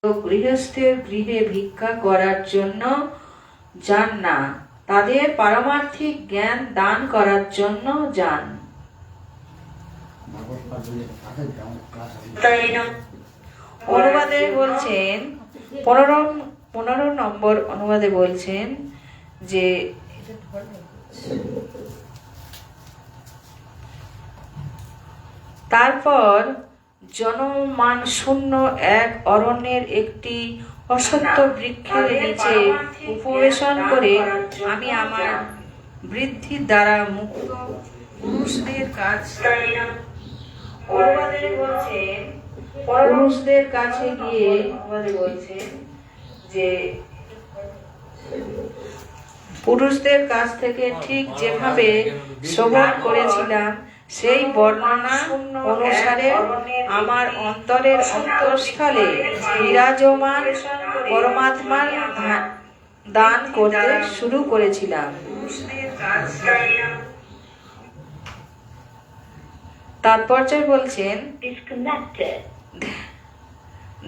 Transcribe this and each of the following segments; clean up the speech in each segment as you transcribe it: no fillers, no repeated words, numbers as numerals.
গৃহস্থের গৃহে ভিক্ষা করার জন্য যান না, তাদের পারমার্থিক জ্ঞান দান করার জন্য যান। অনুবাদে বলছেন 15 নম্বর অনুবাদে বলছেন যে তারপর জনমান শূন্য এক অরণ্যের একটি অশ্বত্থ বৃক্ষের নিচে উপবেশন করে আমি আমার বৃদ্ধির দ্বারা মুক্ত পুরুষদের কাছে গিয়ে বলছেন যে পুরুষদের কাছ থেকে ঠিক যেভাবে শ্রবণ করেছিলাম সেই বর্ণনা অনুসারে আমার অন্তরের অন্তঃস্থলে বিরাজমান পরমাত্মার দান করতে শুরু করেছিলাম। তাৎপর্য বলছেন,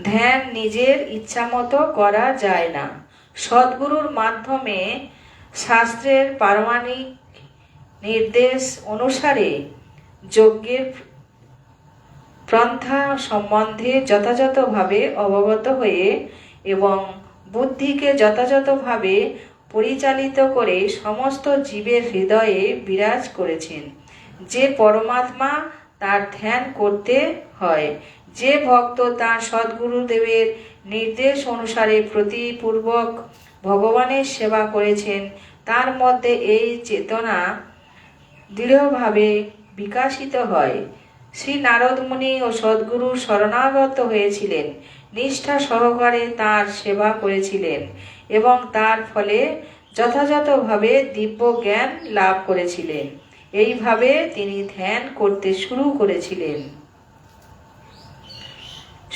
ধ্যান নিজের ইচ্ছামতো করা যায় না। সদ্গুরুর মাধ্যমে শাস্ত্রের পারমাণিক নির্দেশ অনুসারে যজ্ঞের পন্থা সম্বন্ধে যথাযথভাবে অবগত হয়ে এবং বুদ্ধিকে যথাযথভাবে পরিচালিত করে সমস্ত জীবের হৃদয়ে বিরাজ করেছেন। যে পরমাত্মা তার ধ্যান করতে হয়, যে ভক্ত তার সদ্গুরুদেবের নির্দেশ অনুসারে প্রতিপূর্বক ভগবানের সেবা করেছেন, তার মধ্যে এই চেতনা দৃঢ়ভাবে বিকাশিত হয়। শ্রী নারদ মুনি ও সদ্গুরুর শরণাগত হয়েছিলেন, নিষ্ঠা সহকারে তার সেবা করেছিলেন এবং তার ফলে যথাযথভাবে দিব্য জ্ঞান লাভ করেছিলেন। এইভাবে তিনি ধ্যান করতে শুরু করেছিলেন।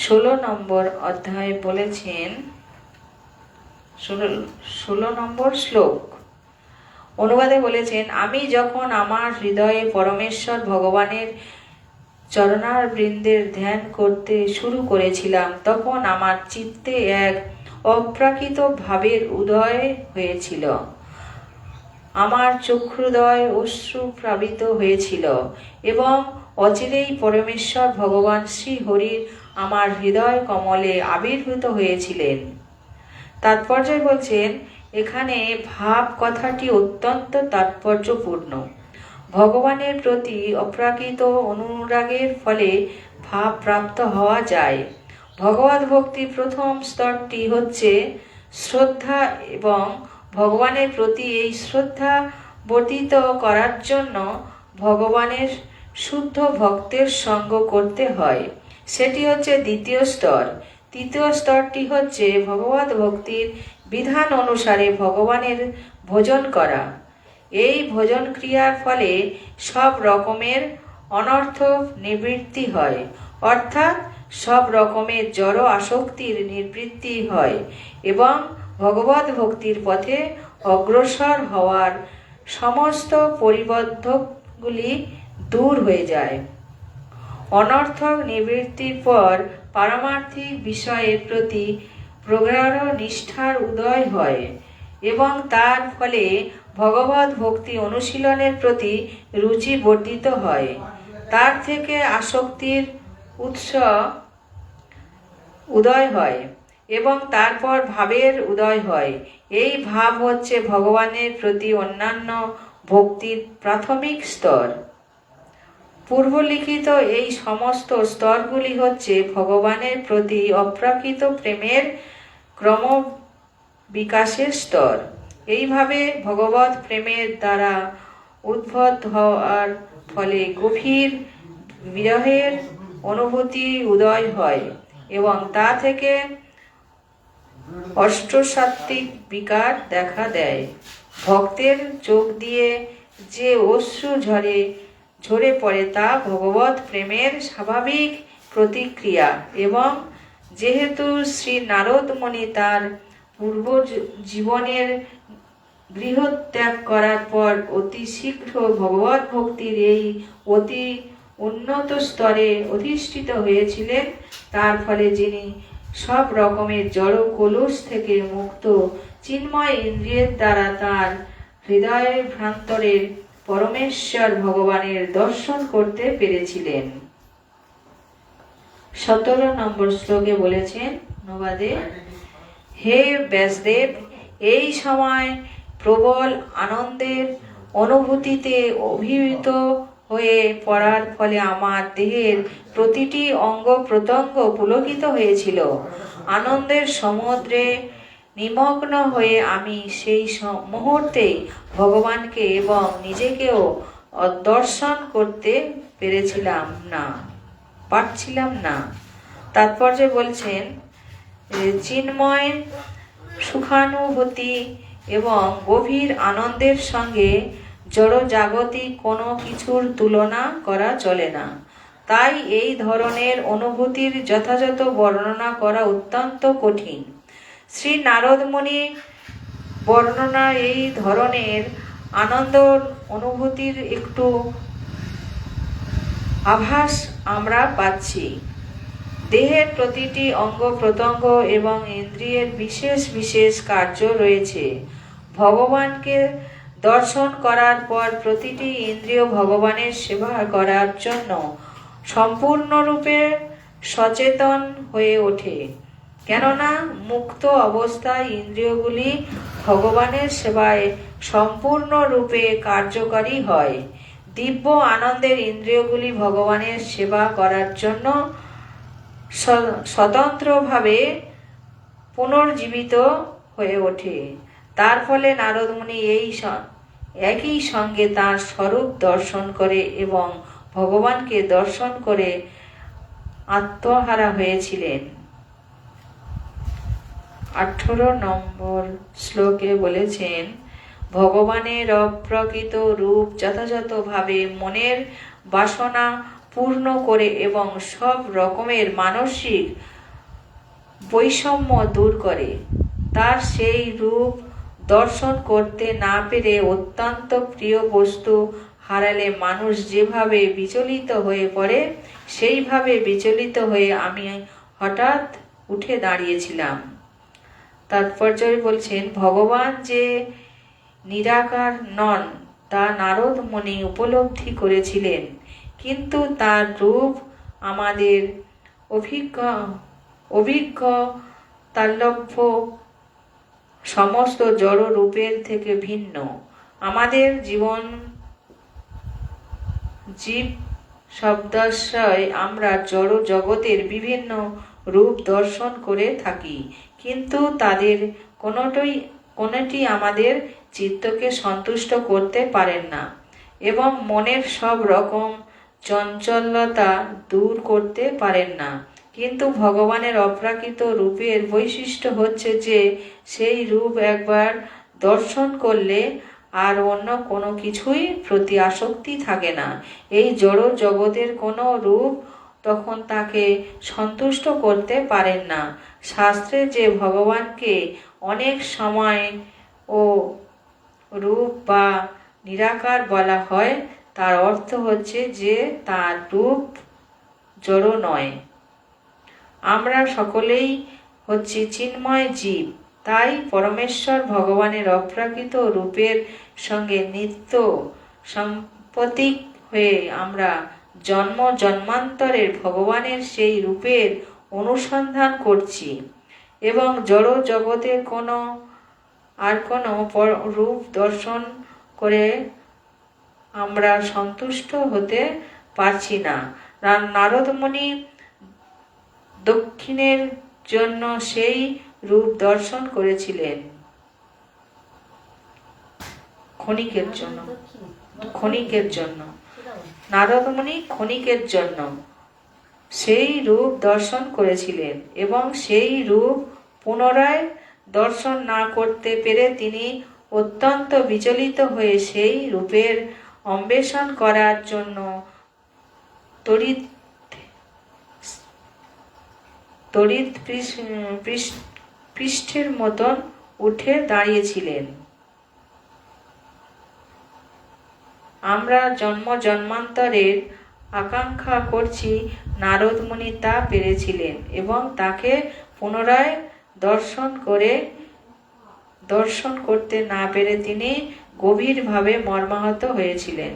16 নম্বর অধ্যায় বলেছেন, 16 নম্বর শ্লোক অনুবাদে বলেছেন, আমি যখন আমার হৃদয়ে পরমেশ্বর ভগবানের চরণার বৃন্দের ধ্যান করতে শুরু করেছিলাম, তখন আমার চিত্তে এক অপ্রাকৃত ভাবের উদয় হয়েছিল। আমার চক্ষুদয় অশ্রু প্লাবিত হয়েছিল এবং অচিরেই পরমেশ্বর ভগবান শ্রী হরির আমার হৃদয় কমলে আবির্ভূত হয়েছিলেন। তাৎপর্য বলছেন, এখানে ভাব কথাটি অত্যন্ত তাৎপর্যপূর্ণ। ভগবানের প্রতি অপ্রাকৃত অনুরাগের ফলে ভাব প্রাপ্ত হওয়া যায়। ভগবত ভক্তির প্রথম স্তরটি হচ্ছে শ্রদ্ধা এবং ভগবানের প্রতি এই শ্রদ্ধা বর্ধিত করার জন্য ভগবানের শুদ্ধ ভক্তের সঙ্গ করতে হয়। সেটি হচ্ছে দ্বিতীয় স্তর। তৃতীয় স্তরটি হচ্ছে ভগবত ভক্তির বিধান অনুসারে ভগবানের ভজন করা। এই ভজন ক্রিয়ার ফলে সব রকমের অনর্থ নিবৃত্তি হয়, অর্থাৎ সব রকমের জড় আসক্তির নিবৃত্তি হয় এবং ভগবত ভক্তির পথে অগ্রসর হওয়ার সমস্ত পরিবর্ধকগুলি দূর হয়ে যায়। অনর্থক নিবৃত্তির পর পারমার্থিক বিষয়ের প্রতি প্রগাঢ় নিষ্ঠার উদয় হয় এবং তার ফলে ভগবত ভক্তি অনুশীলনের প্রতি রুচি বর্ধিত হয়। তার থেকে আসক্তির উৎস উদয় হয় এবং তারপর ভাবের উদয় হয়। এই ভাব হচ্ছে ভগবানের প্রতি অন্যান্য ভক্তির প্রাথমিক স্তর। পূর্বলিখিত এই সমস্ত স্তরগুলি হচ্ছে ভগবানের প্রতি অপ্রাকৃত প্রেমের ক্রম বিকাশের স্তর। এইভাবে ভগবত প্রেমের দ্বারা উদ্ভূত হওয়ার ফলে গভীর বিরহের অনুভূতি উদয় হয় এবং তা থেকে অষ্টসাত্ত্বিক বিকার দেখা দেয়। ভক্তের চোখ দিয়ে যে অশ্রু ঝরে পড়ে তা ভগবত প্রেমের স্বাভাবিক প্রতিক্রিয়া এবং যেহেতু শ্রী নারদ মুনি তার পূর্ব জীবনের গৃহত্যাগ করার পর অতি শীঘ্র ভগবত ভক্তির এই অতি উন্নত স্তরে অধিষ্ঠিত হয়েছিলেন, তার ফলে যিনি সব রকমের জড় কলুষ থেকে মুক্ত চিন্ময় ইন্দ্রিয়ের দ্বারা তার হৃদয়ের ভ্রান্তরের পরমেশ্বর ভগবানের দর্শন করতে পেরেছিলেন। 17 নম্বর শ্লোকে বলেছেন অনুবাদে, হে ব্যাসদেব, এই সময় প্রবল আনন্দের অনুভূতিতে অভিভূত হয়ে পড়ার ফলে আমার দেহের প্রতিটি অঙ্গ প্রত্যঙ্গ পুলকিত হয়েছিল। আনন্দের সমুদ্রে নিমগ্ন হয়ে আমি সেই মুহূর্তে ভগবানকে এবং নিজেকেও দর্শন করতে পারছিলাম না। তাৎপর্য বলছেন, চিন্ময় সুখানুভূতি এবং গভীর আনন্দের সঙ্গে জড়জাগতিক কোনো কিছুর তুলনা করা চলে না। তাই এই ধরনের অনুভূতির যথাযথ বর্ণনা করা অত্যন্ত কঠিন। শ্রী নারদ মুনি বর্ণনা এই ধরনের আনন্দ অনুভূতির একটু আভাস আমরা পাচ্ছি। দেহের প্রতিটি অঙ্গ প্রত্যঙ্গ এবং ইন্দ্রিয়ের বিশেষ বিশেষ কার্য রয়েছে। ভগবানকে দর্শন করার পর প্রতিটি ইন্দ্রিয় ভগবানের সেবা করার জন্য সম্পূর্ণরূপে সচেতন হয়ে ওঠে, কেননা মুক্ত অবস্থায় ইন্দ্রিয়গুলি ভগবানের সেবায় সম্পূর্ণরূপে কার্যকারী হয়। দিব্য আনন্দের ইন্দ্রিয়গুলি ভগবানের সেবা করার জন্য স্বতন্ত্রভাবে পুনর্জীবিত হয়ে ওঠে। তার ফলে নারদ মুনি একই সঙ্গে তার স্বরূপ দর্শন করে এবং ভগবানকে দর্শন করে আত্মহারা হয়েছিলেন। 18 নম্বর শ্লোকে বলেছেন, ভগবানের অপ্রকৃত রূপ যথাযথভাবে মনের বাসনা পূর্ণ করে এবং সব রকমের মানসিক বৈষম্য দূর করে। তার সেই রূপ দর্শন করতে না পেরে অত্যন্ত প্রিয় বস্তু হারালে মানুষ যেভাবে বিচলিত হয়ে পড়ে, সেইভাবে বিচলিত হয়ে আমি হঠাৎ উঠে দাঁড়িয়েছিলাম। তাৎপর্য বলছেন, ভগবান যে নিরাকার নন তা নারদ মুনি উপলব্ধি করেছিলেন, কিন্তু তার রূপ আমাদের অভিজ্ঞ তাল্লভ্য সমস্ত জড় রূপের থেকে ভিন্ন। আমাদের জীব শব্দাশ্রয় আমরা জড় জগতের বিভিন্ন রূপ দর্শন করে থাকি, কিন্তু তাদের কোনটি আমাদের চিত্তকে সন্তুষ্ট করতে পারেন না এবং মনের সব রকম চঞ্চলতা দূর করতে পারেন না। কিন্তু ভগবানের অপ্রাকৃত রূপের বৈশিষ্ট্য হচ্ছে যে সেই রূপ একবার দর্শন করলে আর অন্য কোনো কিছুই প্রতি আসক্তি থাকে না। এই জড় জগতের কোনো রূপ তখন তাকে সন্তুষ্ট করতে পারেন না। শাস্ত্রে যে ভগবানকে অনেক সময় ও রূপ বা নিরাকার বলা হয়, তার অর্থ হচ্ছে যে তার রূপ জড় নয়। আমরা সকলেই হচ্ছি চিন্ময় জীব, তাই পরমেশ্বর ভগবানের অপ্রাকৃত রূপের সঙ্গে নিত্য সম্পতিক হয়ে আমরা জন্ম জন্মান্তরের ভগবানের সেই রূপের অনুসন্ধান করছি এবং জড় জগতের কোনো রূপ দর্শন করে আমরা সন্তুষ্ট হতে পারছি না। নারদ মুনি দক্ষিণের জন্য সেই রূপ দর্শন করেছিলেন, ক্ষণিকের জন্য নারদ মুনি ক্ষণিকের জন্য সেই রূপ দর্শন করেছিলেন এবং সেই রূপ পুনরায় দর্শন না করতে পেরে তিনি অত্যন্ত বিচলিত হয়ে সেই রূপের অন্বেষণ করার জন্য তড়িৎ পৃষ্ঠের মতন উঠে দাঁড়িয়েছিলেন। আমরা জন্ম জন্মান্তরের আকাঙ্ক্ষা করছি, নারদ মুনি তা পেরেছিলেন এবং তাকে পুনরায় দর্শন করতে না পেরে তিনি গভীরভাবে মর্মাহত হয়েছিলেন।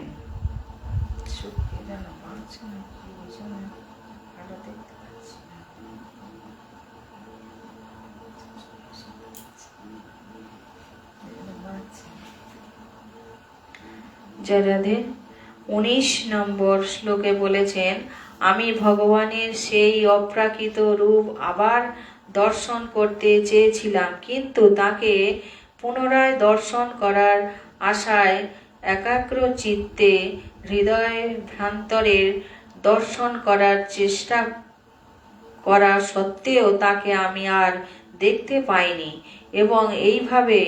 রাধে 19 নম্বর শ্লোকে বলেছেন, আমি ভগবানের সেই অপ্রাকৃত রূপ আবার দর্শন করতে চেয়েছিলাম, কিন্তু তাকে পুনরায় দর্শন করার আশায় একাগ্র চিত্তে হৃদয় ভ্রান্তরের দর্শন করার চেষ্টা করা সত্ত্বেও তাকে আমি আর দেখতে পাইনি, এবং এইভাবে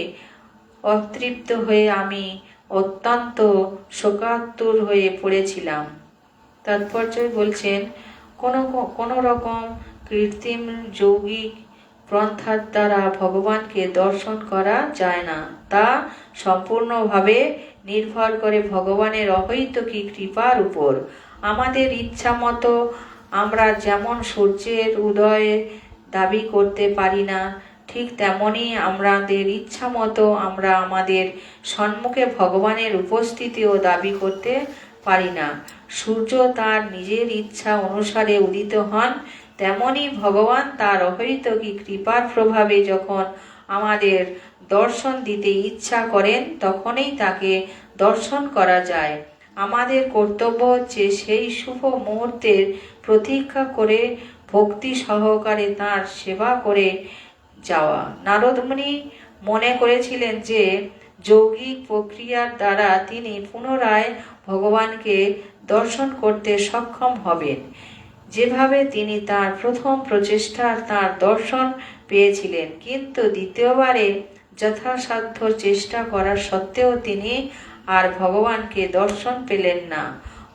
অতৃপ্ত হয়ে আমি অত্যন্ত শোকাতুর হয়ে পড়েছিলাম। তাৎপর্য বলছেন, কোনো রকম কৃত্রিম যৌগিক পন্থার দ্বারা ভগবানকে দর্শন করা যায় না। তা সম্পূর্ণভাবে নির্ভর করে ভগবানের অহৈতুকী কৃপার উপর। আমাদের ইচ্ছা মতো আমরা যেমন সূর্যের উদয় দাবি করতে পারি না, ঠিক তেমনি আমাদের ইচ্ছা মতো আমরা আমাদের সম্মুখে ভগবানের উপস্থিতিও দাবি করতে পারি না। সূর্য তার নিজের ইচ্ছা অনুসারে উদিত হন, তেমনি ভগবান তার অহৈতুকী কৃপার প্রভাবে যখন আমাদের দর্শন দিতে ইচ্ছা করেন, তখনই তাকে দর্শন করা যায়। আমাদের কর্তব্য হচ্ছে সেই শুভ মুহূর্তের প্রতীক্ষা করে ভক্তি সহকারে তার সেবা করে যাওয়া। নারদ মুনি মনে করেছিলেন যে যৌগিক প্রক্রিয়ার দ্বারা তিনি পুনরায় ভগবানকে দর্শন করতে সক্ষম হবেন, যেভাবে তিনি তার প্রথম প্রচেষ্টার তার দর্শন পেয়েছিলেন। কিন্তু দ্বিতীয়বারে যথাসাধ্য চেষ্টা করার সত্ত্বেও তিনি আর ভগবানকে দর্শন পেলেন না।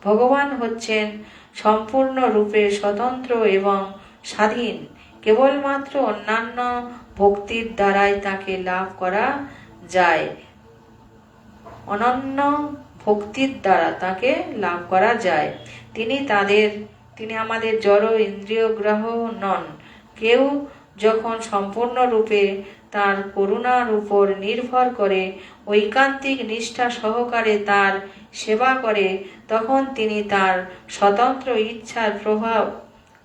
ভগবান হচ্ছেন সম্পূর্ণরূপে স্বতন্ত্র এবং স্বাধীন। কেবলমাত্র অন্যান্য ভক্তির দ্বারাই তাকে লাভ করা যায়, অনন্য ভক্তির দ্বারা তাকে লাভ করা যায়। তিনি আমাদের জড় ইন্দ্রিয়গ্রাহ নন। কেউ যখন সম্পূর্ণরূপে তার করুণার উপর নির্ভর করে ঐকান্তিক নিষ্ঠা সহকারে তার সেবা করে, তখন তিনি তার স্বতন্ত্র ইচ্ছার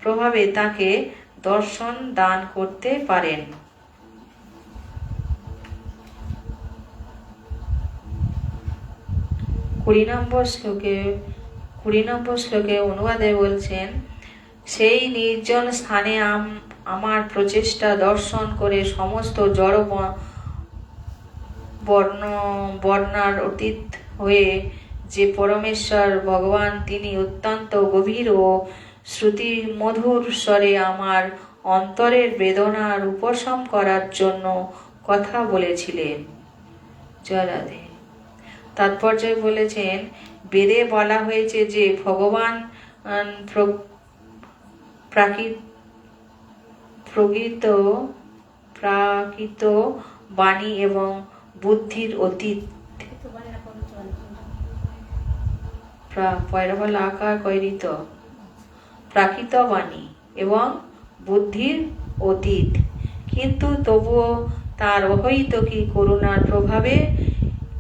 প্রভাবে তাকে দর্শন দান করতে পারেন। 20 নম্বর শ্লোকে অনুবাদে বলছেন, সেই নির্জন স্থানে আমার প্রচেষ্টা দর্শন করে সমস্ত জড় বর্ণার অতীত হয়ে যে পরমেশ্বর ভগবান, তিনি অত্যন্ত গভীর ও শ্রুতি মধুর স্বরে আমার অন্তরের বেদনার উপশম করার জন্য কথা বলেছিলেন। জয় রাধে। তাৎপর্য বলেছেন, বেদে বলা হয়েছে যে ভগবান প্রাকৃত বাণী এবং বুদ্ধির অতীত। প্রাকৃত বাণী এবং বুদ্ধির অতীত, কিন্তু তবুও তার অহৈতুকী করুণার প্রভাবে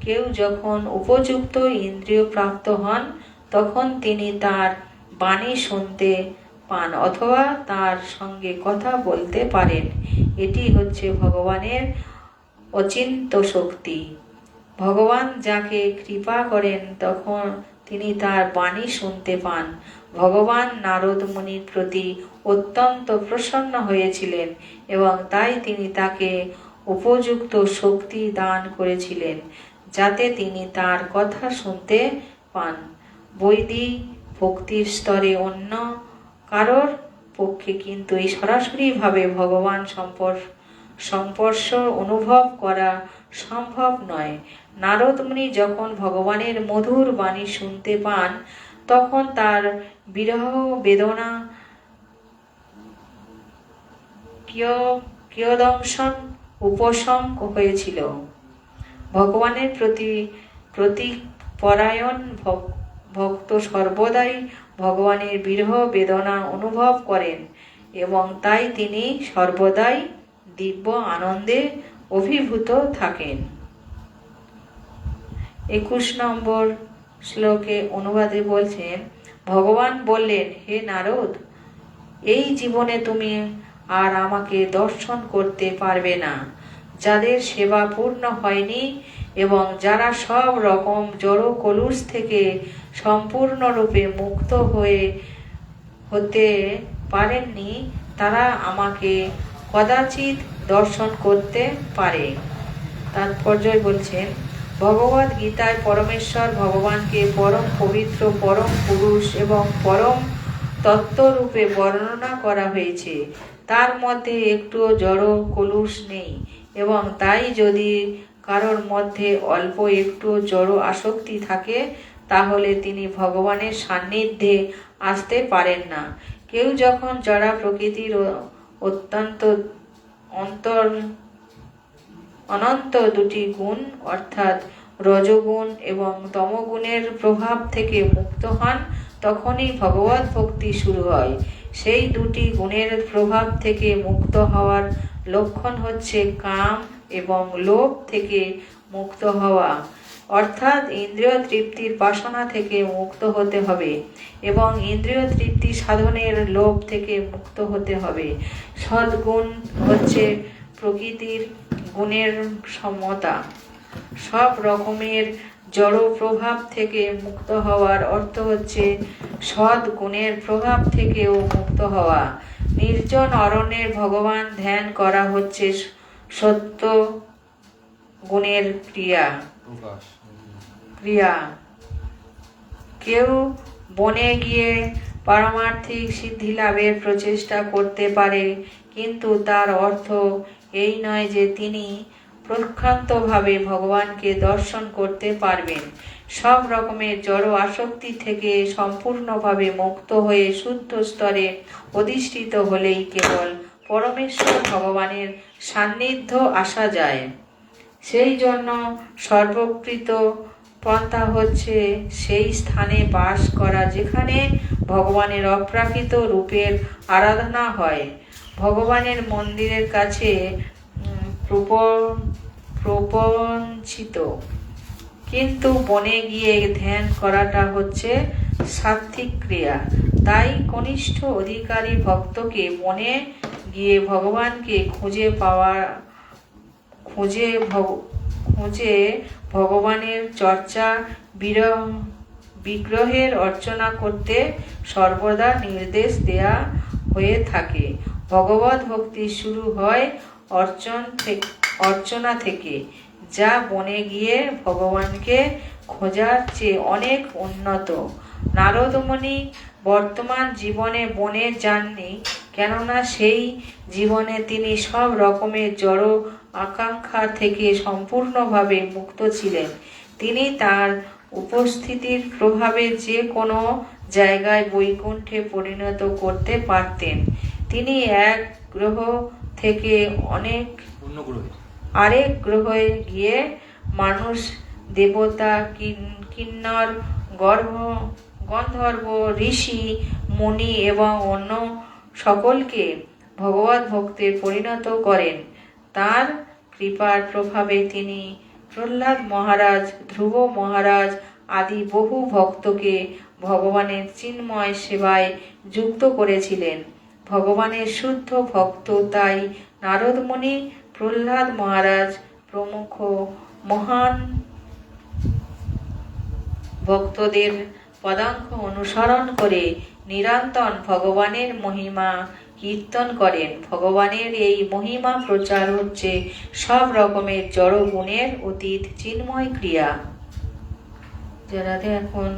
কেউ যখন উপযুক্ত ইন্দ্রিয় প্রাপ্ত হন, তখন তিনি তার বাণী শুনতে পান অথবা তার সঙ্গে কথা বলতে পারেন। এটি হচ্ছে ভগবানের অচিন্ত্য শক্তি। ভগবান যাকে কৃপা করেন তখন তিনি তার বাণী শুনতে পান। ভগবান নারদ মুনির প্রতি অত্যন্ত প্রসন্ন হয়েছিলেন এবং তাই তিনি তাকে উপযুক্ত শক্তি দান করেছিলেন, যাতে তিনি তার কথা শুনতে পান। বৈদিক ভক্তির স্তরে অন্য কারোর পক্ষে কিন্তু এই সরাসরিভাবে ভগবান সম্পর্শ অনুভব করা সম্ভব নয়। নারদ মুনি যখন ভগবানের মধুর বাণী শুনতে পান, তখন তার বিরহ বেদনা কিয়দংশন উপশম হয়েছিল। ভগবানের প্রতি পরায়ণ ভক্ত সর্বদাই ভগবানের বিরহ বেদনা অনুভব করেন এবং তাই তিনি সর্বদাই দিব্য আনন্দে অভিভূত থাকেন। 21 নম্বর শ্লোকে অনুবাদে বলছেন, ভগবান বললেন, হে নারদ, এই জীবনে তুমি আর আমাকে দর্শন করতে পারবে না। যাদের সেবা পূর্ণ হয়নি এবং যারা সব রকম জড় কলুষ থেকে সম্পূর্ণরূপে মুক্ত হতে পারেননি, তারা আমাকে কদাচিৎ দর্শন করতে পারে। তাৎপর্য বলছেন, ভগবদ গীতায় পরমেশ্বর ভগবানকে পরম পবিত্র, পরম পুরুষ এবং পরম তত্ত্বরূপে বর্ণনা করা হয়েছে। তার মধ্যে একটুও জড় কলুষ নেই এবং তাই যদি কারোর মধ্যে অল্প একটু জড় আসক্তি থাকে তাহলে তিনি ভগবানের সান্নিধ্যে আসতে পারেন না। কেউ যখন জড়া প্রকৃতির অত্যন্ত অনন্ত দুটি গুণ অর্থাৎ রজগুণ এবং তমগুণের প্রভাব থেকে মুক্ত হন, তখনই ভগবত ভক্তি শুরু হয়। সেই দুটি গুণের প্রভাব থেকে মুক্ত হওয়ার লক্ষণ হচ্ছে কাম এবং লোভ থেকে মুক্ত হওয়া, অর্থাৎ ইন্দ্রিয় তৃপ্তির বাসনা থেকে মুক্ত হতে হবে এবং ইন্দ্রিয় তৃপ্তি সাধনের লোভ থেকে মুক্ত হতে হবে। সদ্গুণ হচ্ছে প্রকৃতির গুণের সমতা। সব রকমের জড় প্রভাব থেকে মুক্ত হওয়ার অর্থ হচ্ছে সৎ গুণের প্রভাব থেকেও মুক্ত হওয়া। নির্জন অরণ্যের ভগবান ধ্যান করা হচ্ছে সত্য গুণের ক্রিয়া। কেউ বনে গিয়ে পারমার্থিক সিদ্ধি লাভের প্রচেষ্টা করতে পারে, কিন্তু তার অর্থ এই নয় যে তিনি প্রক্ষান্তভাবে ভগবানকে দর্শন করতে পারবেন। সব রকমের জড় আসক্তি থেকে সম্পূর্ণভাবে মুক্ত হয়ে শুদ্ধ স্তরে অধিষ্ঠিত হলেই কেবল পরমেশ্বর ভগবানের সান্নিধ্য আসা যায়। সেই জন্য সর্বকৃত পন্থা হচ্ছে সেই স্থানে বাস করা যেখানে ভগবানের অপ্রাকৃত রূপের আরাধনা হয়। ভগবানের মন্দিরের কাছে প্রপঞ্চিত, কিন্তু বনে গিয়ে ধ্যান করাটা হচ্ছে সাত্ত্বিক ক্রিয়া। তাই কনিষ্ঠ অধিকারী ভক্তকে বনে গিয়ে ভগবানকে খুঁজে ভগবানের চর্চা বিগ্রহের অর্চনা করতে সর্বদা নির্দেশ দেয়া হয়ে থাকে। ভগবত ভক্তি শুরু হয় অর্চনা থেকে, যা বনে গিয়ে ভগবানকে খোঁজার চেয়ে অনেক উন্নত। নারদমুনি বর্তমান জীবনে বনে যাননি, কেননা সেই জীবনে তিনি সব রকমের জড় আকাঙ্ক্ষা থেকে সম্পূর্ণভাবে মুক্ত ছিলেন। তিনি তার উপস্থিতির প্রভাবে যে কোনো জায়গায় বৈকুণ্ঠে পরিণত করতে পারতেন। তিনি এক গ্রহ থেকে আরেক গ্রহে গিয়ে মানুষ, দেবতা, কিন্নর, গন্ধর্ব, ঋষি, মুনি এবং অন্য সকলকে ভগবত ভক্তে পরিণত করেন। তার কৃপার প্রভাবে তিনি প্রহ্লাদ মহারাজ, ধ্রুব মহারাজ আদি বহু ভক্তকে ভগবানের চিন্ময় সেবায় যুক্ত করেছিলেন। ভগবানের শুদ্ধ ভক্ত তাই নারদমুনি, প্রহ্লাদ মহারাজ প্রমুখ মহান ভক্তদের পদাঙ্ক অনুসরণ করে নিরন্তর ভগবানের মহিমা কীর্তন করেন। ভগবানের এই মহিমা প্রচার হচ্ছে সব রকমের জড় গুণের অতীত চিন্ময় ক্রিয়া। যারা এখন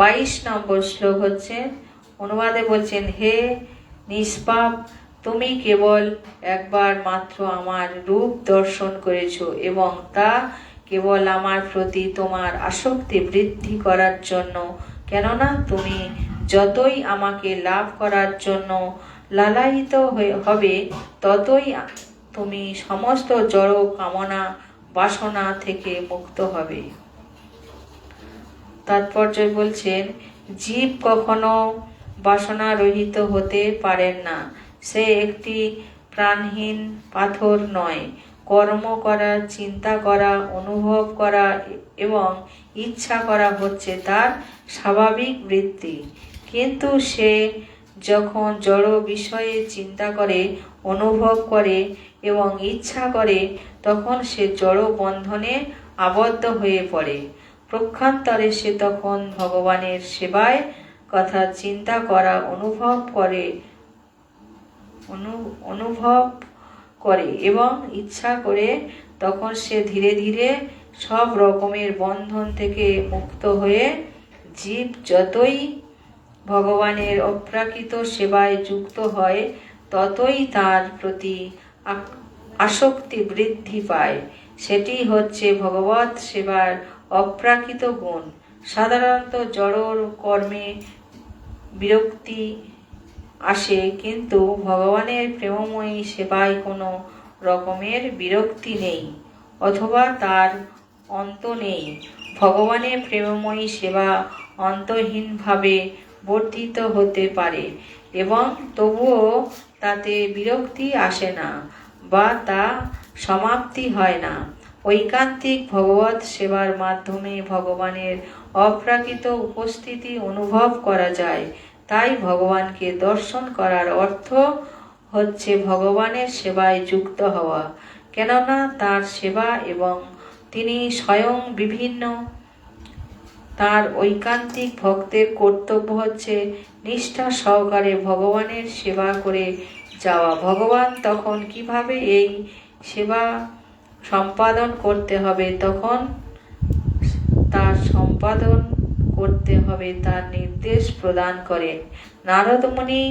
22 নম্বর শ্লোক হচ্ছে, অনুবাদে বলছেন, হে নিষ্পাপ, তুমি কেবল একবার মাত্র আমার রূপ দর্শন করেছ এবং তা কেবল আমার প্রতি তোমার আসক্তি বৃদ্ধি করার জন্য। কেননা তুমি যতই আমাকে লাভ করার জন্য লালায়িত হবে, ততই তুমি সমস্ত জড় কামনা বাসনা থেকে মুক্ত হবে। তাৎপর্য বলছেন, জীব কখনো বাসনা রহিত হতে পারেন না। সে একটি প্রাণহীন পাথর নয়। কর্ম করা, চিন্তা করা, অনুভব করা এবং ইচ্ছা করা হচ্ছে তার স্বাভাবিক বৃত্তি। কিন্তু সে যখন জড় বিষয়ে চিন্তা করে, অনুভব করে এবং ইচ্ছা করে, তখন সে জড় বন্ধনে আবদ্ধ হয়ে পড়ে। পক্ষান্তরে সে তখন ভগবানের সেবায় কথা চিন্তা করা, অনুভব করে এবং ইচ্ছা করে, তখন সে ধীরে ধীরে সব রকমের বন্ধন থেকে মুক্ত হয়ে জীব যতই ভগবানের অপ্রাকৃত সেবায় যুক্ত হয়, ততই তার প্রতি আসক্তি বৃদ্ধি পায়। সেটি হচ্ছে ভগবৎ সেবার অপ্রাকৃত গুণ। সাধারণত জড় কর্মে বিরক্তি আসে, কিন্তু ভগবানের প্রেমময়ী সেবায় কোনো রকমের বিরক্তি নেই, অথবা তার অন্ত নেই। ভগবানের প্রেমময়ী সেবা অন্তহীনভাবে বর্ধিত হতে পারে এবং তবুও তাতে বিরক্তি আসে না বা তা সমাপ্তি হয় না। ঐকান্তিক ভগবৎ সেবার মাধ্যমে ভগবানের অপ্রাকৃত উপস্থিতি অনুভব করা যায়। তাই ভগবানকে দর্শন করার অর্থ হচ্ছে ভগবানের সেবায় যুক্ত হওয়া, কেননা তার সেবা এবং তিনি স্বয়ং বিভিন্ন। তার ঐকান্তিক ভক্তের কর্তব্য হচ্ছে নিষ্ঠা সহকারে ভগবানের সেবা করে যাওয়া। ভগবান তখন কিভাবে এই সেবা সম্পাদন করতে হবে, তখন তার সম্পাদন করতে হবে তার নির্দেশ প্রদান করেন। নারদ মুনি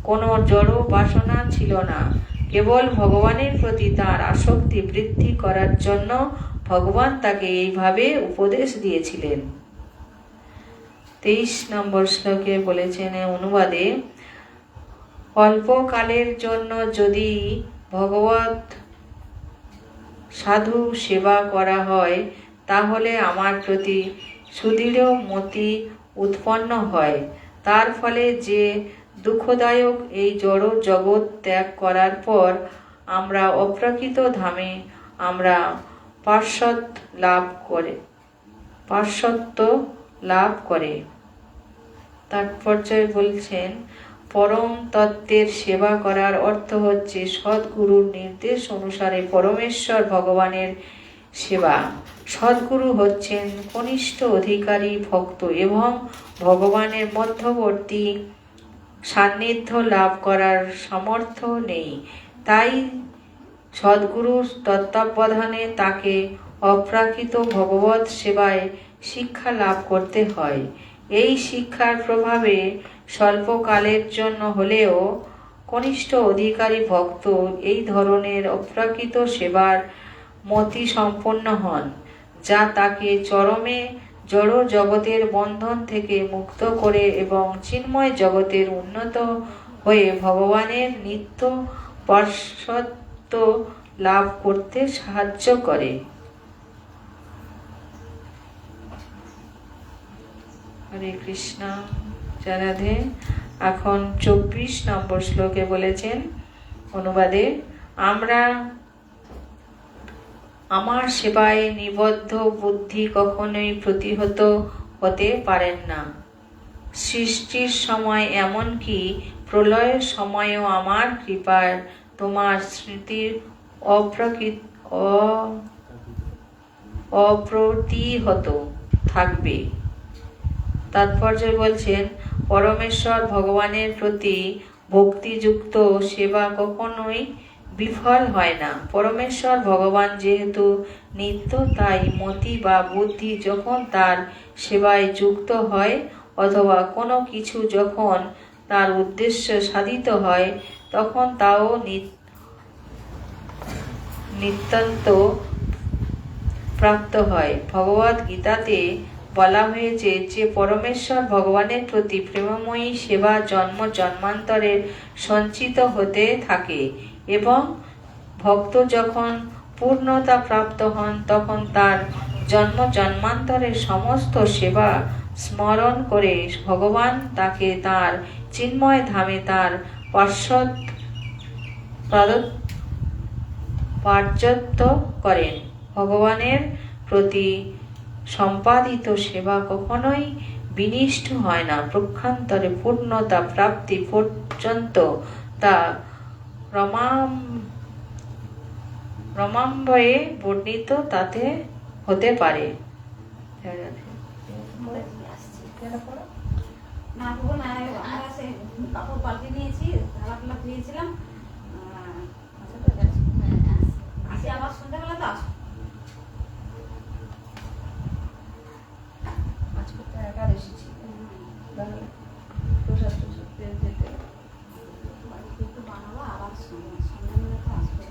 কোনো জড় বাসনা ছিল না, কেবল ভগবানের প্রতি তার আসক্তি বৃদ্ধি করার জন্য ভগবান তাকে এইভাবে উপদেশ দিয়েছিলেন। 23 নম্বর শ্লোকে বলেছেন অনুবাদে, অল্পকালের জন্য যদি ভগবৎ সাধু সেবা করা হয়, তাহলে আমার প্রতি সুদৃঢ় মতি উৎপন্ন হয়। তার ফলে যে দুঃখদায়ক এই জড় জগৎ ত্যাগ করার পর আমরা অপ্রাকৃত ধামে আমরা পার্শ্বত্ব লাভ করে। তাৎপর্য বলছেন, পরম তত্ত্বের সেবা করার অর্থ হচ্ছে সদ্গুরুর নির্দেশ অনুসারে পরমেশ্বর ভগবানের সেবা। সদ্গুরু হচ্ছেন কনিষ্ঠ অধিকারী ভক্ত এবং ভগবানের মধ্যবর্তী সান্নিধ্য লাভ করার সামর্থ্য নেই। তাই সদ্গুরুর তত্ত্বাবধানে তাকে অপ্রাকৃত ভগবৎ সেবায় শিক্ষা লাভ করতে হয়। এই শিক্ষার প্রভাবে স্বল্পকালের জন্য হলেও কনিষ্ঠ অধিকারী ভক্ত এই ধরনের অপ্রাকৃত সেবার মতি সম্পন্ন হন, যা তাকে চরমে জড় জগতের বন্ধন থেকে মুক্ত করে এবং চিন্ময় জগতের উন্নত হয়ে ভগবানের নিত্য পার্শ্বত্ব লাভ করতে সাহায্য করে। হরে কৃষ্ণ, রাধে। এখন 24 নম্বর শ্লোকে বলেছেন অনুবাদে, আমার সেবায় নিবদ্ধ বুদ্ধি কখনোই প্রতিহত হতে পারেন না। সৃষ্টির সময় এমনকি প্রলয়ের সময়ও আমার কৃপার তোমার স্মৃতির অপ্রতিহত থাকবে। তাৎপর্য বলছেন, পরমেশ্বর ভগবানের প্রতি ভক্তিযুক্ত সেবা কখনোই বিফল হয় না। পরমেশ্বর ভগবান যেহেতু নিত্য, তাই মতি বা বুদ্ধি যখন তার সেবায় যুক্ত হয় অথবা কোনো কিছু যখন তার উদ্দেশ্য সাধিত হয়, তখন তাও নিতান্ত প্রাপ্ত হয়। ভগবদ গীতাতে বলা হয়েছে যে পরমেশ্বর ভগবানের প্রতি প্রেমময়ী সেবা জন্ম জন্মান্তরের সঞ্চিত হতে থাকে এবং ভক্ত যখন পূর্ণতা প্রাপ্ত হন, তখন তার জন্ম জন্মান্তরের সমস্ত সেবা স্মরণ করে ভগবান তাকে তার চিন্ময় ধামে তার পার্শ্বদ পার্যত্য করেন। ভগবানের প্রতি সম্পাদিত সেবা কখনোই বিনিষ্ট হয় না, পক্ষান্তরে পূর্ণতা প্রাপ্তি পর্যন্ত তা রমাম্বয়ে বর্ণিত তাতে হতে পারে। কাপড় পাল্টে নিয়েছি, ধারাগুলো ধুয়েছিলাম। আসি আবার সন্ধ্যাবেলা তো আসো। আজকে তো একাদশী ছিল, প্রসাদ যেতে বাড়িতে একটু বানাবো, আবার সন্ধ্যাবেলা তো আসবে।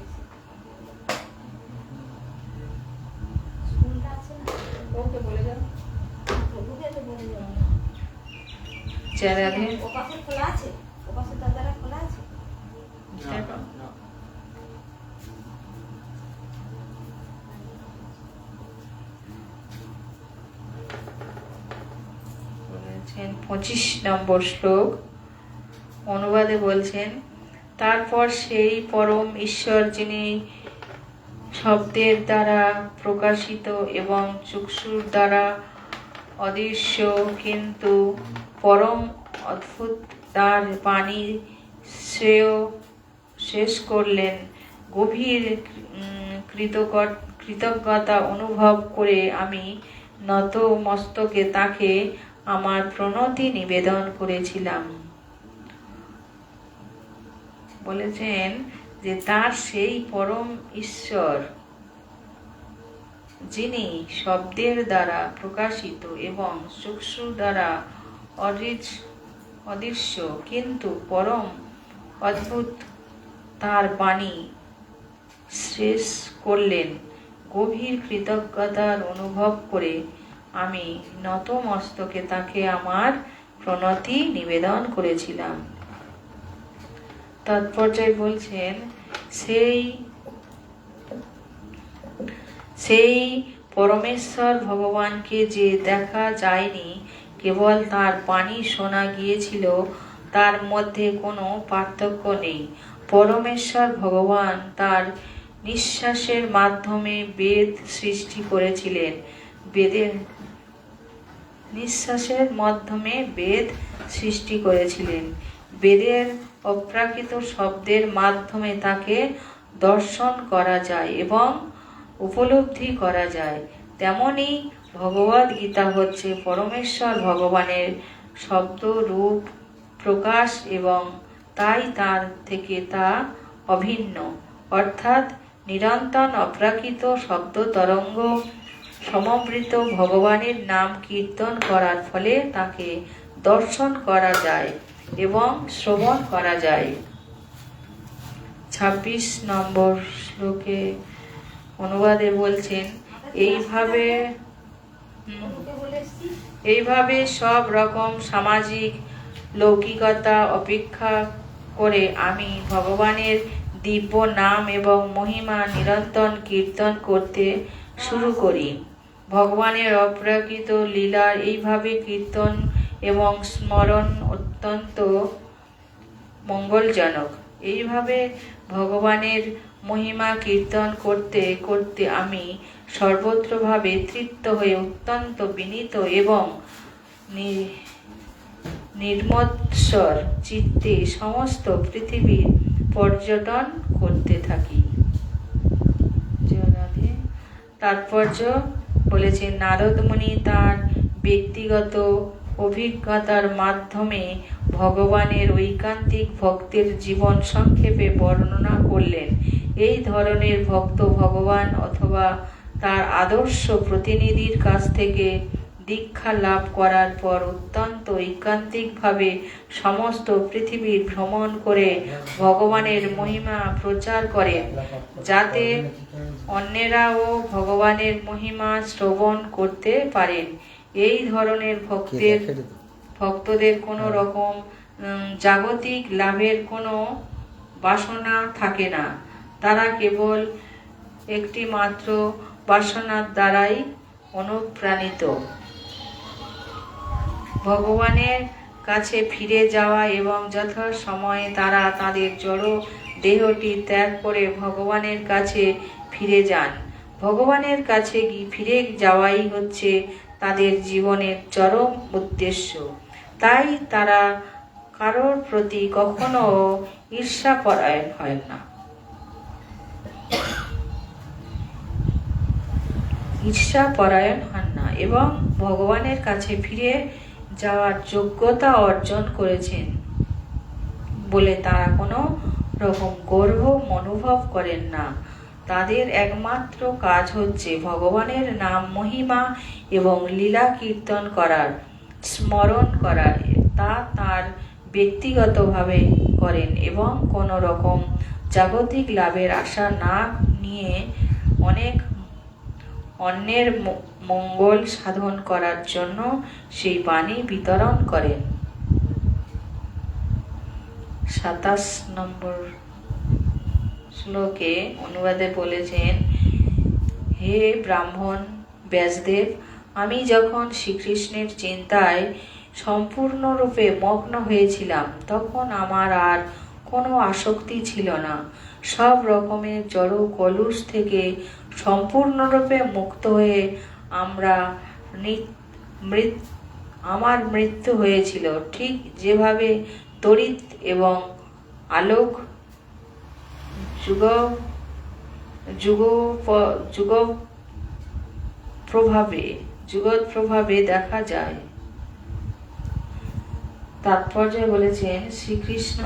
স্কুলটা আছে না, ওকে বলে যাও। প্রভুকে তো বলে যাবো। চ্যানেলে ওপাশে খোলা আছে, ওপাশে দরজাটা খোলা আছে। বলেছেন 25 নম্বর শ্লোক অনুবাদে বলছেন, তারপর সেই পরম ঈশ্বর যিনি শব্দের দ্বারা প্রকাশিত এবং চক্ষুর দ্বারা অদৃশ্য কিন্তু পরম অদ্ভুত, তার বাণী শ্রেয় শেষ করলেন। গভীর কৃতজ্ঞতা অনুভব করে আমি নত মস্তকে তাকে আমার প্রণতি নিবেদন করেছিলাম। বলেছেন যে তার সেই পরম ঈশ্বর যিনি শব্দের দ্বারা প্রকাশিত এবং চক্ষু দ্বারা অদৃশ্য কিন্তু পরম অদ্ভুত, তার বাণী শেষ করলেন। গভীর কৃতজ্ঞতার অনুভব করে আমি নত মস্তকে তাকে আমার প্রণতি নিবেদন করেছিলাম। তাৎপর্যে বলছেন, সেই পরমেশ্বর ভগবানকে যে দেখা যায়নি, কেবল তার বাণী শোনা গিয়েছিল, তার মধ্যে কোনো পার্থক্য নেই। পরমেশ্বর ভগবান তার নিঃশ্বাসের মাধ্যমে বেদ সৃষ্টি করেছিলেন। বেদের অপ্রাকৃত শব্দের মাধ্যমে তাকে দর্শন করা যায় এবং উপলব্ধি করা যায়। তেমনি ভগবদ গীতা হচ্ছে পরমেশ্বর ভগবানের শব্দ রূপ প্রকাশ এবং তাই তার থেকে তা অভিন্ন, অর্থাৎ নিরন্তর অপ্রাকৃত শব্দ তরঙ্গ সমবৃত ভগবানের নাম কীর্তন করার ফলে তাকে দর্শন করা যায় এবং শ্রবণ করা যায়। 26 নম্বর শ্লোকে অনুবাদে বলছেন, এইভাবে সব রকম সামাজিক লৌকিকতা অপেক্ষা করে আমি ভগবানের দিব্য নাম এবং মহিমা নিরন্তর কীর্তন করতে শুরু করি। ভগবানের অপ্রাকৃত লীলার এইভাবে কীর্তন এবং স্মরণ অত্যন্ত মঙ্গলজনক। এইভাবে ভগবানের মহিমা কীর্তন করতে করতে আমি সর্বত্রভাবে তৃপ্ত হয়ে অত্যন্ত বিনীত এবং নির্মৎসর চিত্তে সমস্ত পৃথিবীর পর্যটন করতে থাকি। তাৎপর্য বলেছেন, নারদ মুনি তার ব্যক্তিগত অভিজ্ঞতার মাধ্যমে ভগবানের ঐকান্তিক ভক্তের জীবন সংক্ষেপে বর্ণনা করলেন। এই ধরনের ভক্ত ভগবান অথবা তার আদর্শ প্রতিনিধির কাছ থেকে দীক্ষা লাভ করার পর অত্যন্ত ঐকান্তিকভাবে সমস্ত পৃথিবী ভ্রমণ করে ভগবানের মহিমা প্রচার করেন, যাতে অন্যেরাও ভগবানের মহিমা শ্রবণ করতে পারেন। এই ধরনের ভক্তদের কোনো রকম জাগতিক লাভের কোনো বাসনা থাকে না। তারা কেবল একটি মাত্র বাসনার দ্বারাই অনুপ্রাণিত, ভগবানের কাছে ফিরে যাওয়া এবং যথা সময়ে তারা তাদের জড় দেহটি ত্যাগ করে ভগবানের কাছে ফিরে যান। ভগবানের কাছে ফিরে যাওয়াই হচ্ছে তাদের জীবনের চরম উদ্দেশ্য। তাই তারা কারোর প্রতি কখনো ঈর্ষাপরায়ণ হয় না, এবং ভগবানের কাছে ফিরে যাওয়ার যোগ্যতা অর্জন করেছেন বলে তারা কোনো রকম গর্ব অনুভব করেন না। তাদের একমাত্র কাজ হচ্ছে ভগবানের নাম মহিমা এবং লীলা কীর্তন করার, স্মরণ করা। তা তার ব্যক্তিগতভাবে করেন এবং কোনো রকম জাগতিক লাভের আশা না নিয়ে অন্যের মঙ্গল সাধন করার জন্য সেই বাণী বিতরণ করেন। 27 নম্বর শ্লোকে অনুবাদে বলেছেন, হে ব্রাহ্মণ ব্যাসদেব, আমি যখন শ্রীকৃষ্ণের চিন্তায় সম্পূর্ণরূপে মগ্ন হয়েছিলাম তখন আমার আর কোনো আসক্তি ছিল না। সব রকমের জড় কলুষ থেকে সম্পূর্ণরূপে মুক্ত হয়ে আমার মৃত্যু হয়েছিল। ঠিক যেভাবে তড়িৎ এবং আলোক যুগত প্রভাবে দেখা যায়। তাৎপর্য বলেছেন, শ্রীকৃষ্ণ